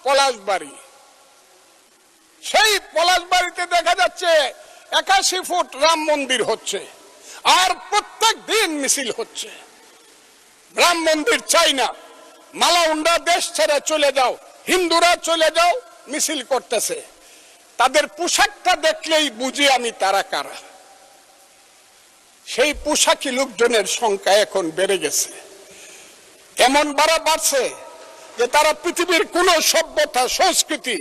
পলাশবাড়ি। সেই পলাশবাড়িতে দেখা যাচ্ছে 81 ফুট রাম মন্দির হচ্ছে, আর প্রত্যেক দিন মিছিল হচ্ছে। রাম মন্দির চাই না, মালাউন্ডা দেশ ছেড়ে চলে যাও, হিন্দুরা চলে যাও, মিছিল করতেছে। তাদের পোশাকটা দেখলেই বুঝি আমি তারা কারা। সেই পোশাকি লোকজনের সংখ্যা এখন বেড়ে গেছে, এমন বাড়ছে যে তারা পৃথিবীর কোন সভ্যতা সংস্কৃতি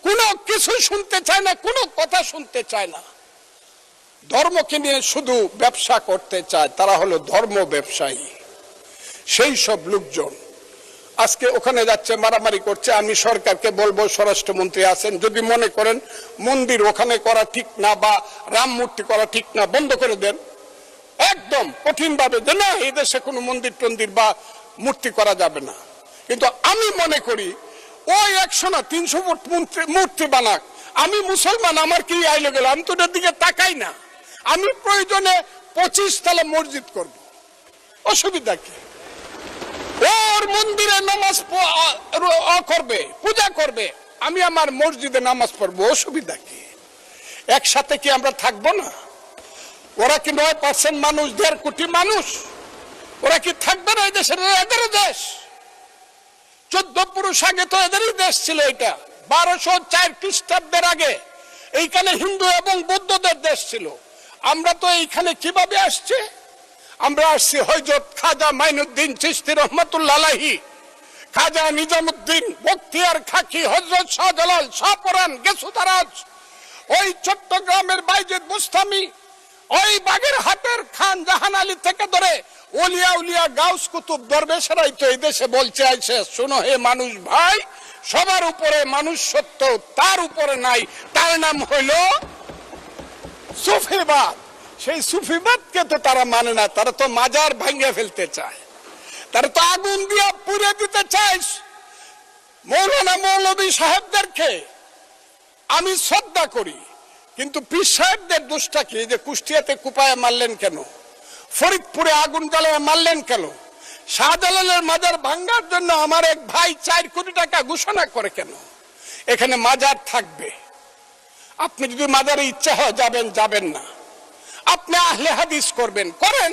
কোনো কিছু শুনতে চায় না, কোনো কথা শুনতে চায় না। ধর্মকে নিয়ে শুধু ব্যবসা করতে চায়, তারা হলো ধর্ম ব্যবসায়ী। সেই সব লোকজন আজকে ওখানে যাচ্ছে, মারামারি করছে। আমি সরকারকে বলবো, স্বরাষ্ট্রমন্ত্রী আছেন, যদি মনে করেন মন্দির ওখানে করা ঠিক না বা রাম মূর্তি করা ঠিক না, বন্ধ করে দেন একদম কঠিন ভাবে, যে না এই দেশে কোনো মন্দির টন্দির বা মূর্তি করা যাবে না। কিন্তু আমি মনে করি ওই 100 না 300 ফুট মূর্তি বানাক, আমি মুসলমান, আমার কি আইলো গেল, আমি তো ওটার দিকে তাকাই না। আমি প্রয়োজনে 25 তলা মসজিদ করব, অসুবিধা কি? ওর মন্দিরে নামাজ করবে, পূজা করবে, আমি আমার মসজিদে নামাজ পড়বো, অসুবিধা কি? একসাথে কি আমরা থাকবো না? ওরা কি 9% মানুষ, 1.5 কোটি মানুষ, ওরা কি থাকবে না? এই দেশের এদেরও দেশ। 14 পুরুষ আগে তো এদেরই দেশ ছিল। এটা 1204 খ্রিস্টাব্দের আগে এইখানে হিন্দু এবং বৌদ্ধদের দেশ ছিল। আমরা তো এইখানে কিভাবে আসছি? আমরা আসছি হযরত খাজা মাইনুদ্দিন চিশতি রহমাতুল্লাহ আলাইহি, খাজা নিজামুদ্দিন বখতিয়ার খাকি, হযরত শাহজালাল, শাহপরান, গেসুদারাজ, ওই চট্টগ্রামের বাইজিদ বুস্তামি, ওই বাগেরহাটের খান জাহান আলী থেকে ধরে ওলিয়া উলিয়া গাউস কুতুব দরবেশরাই তো এই দেশে বলছে আইছে, শোনো হে মানুষ ভাই, সবার উপরে মানুষ সত্য, তার উপরে নাই, তার নাম হইল সুফিবাদ। সেই সুফিবাদকে তো তারা মানে না, তারা তো মাজার ভাঙিয়ে ফেলতে চায়, তারা তো আগুন দিয়ে পুড়ে দিতে চায়। মৌলানা মৌলভী সাহেবদেরকে আমি শ্রদ্ধা করি, কিন্তু পীর সাহেবদের দোষটা কি? যে কুষ্টিয়াতে কুপায়ে মারলেন কেন? ফরিদপুরে আগুন জ্বালিয়ে মারলেন কেন? শাহজালালের মাজার ভাঙ্গার জন্য আমার এক ভাই 4 কোটি টাকা ঘোষণা করে কেন? এখানে মাজার থাকবে, আপনি যদি মাজারে ইচ্ছা হয় যাবেন, যাবেন না। আপনি আহলে হাদিস করবেন, করেন,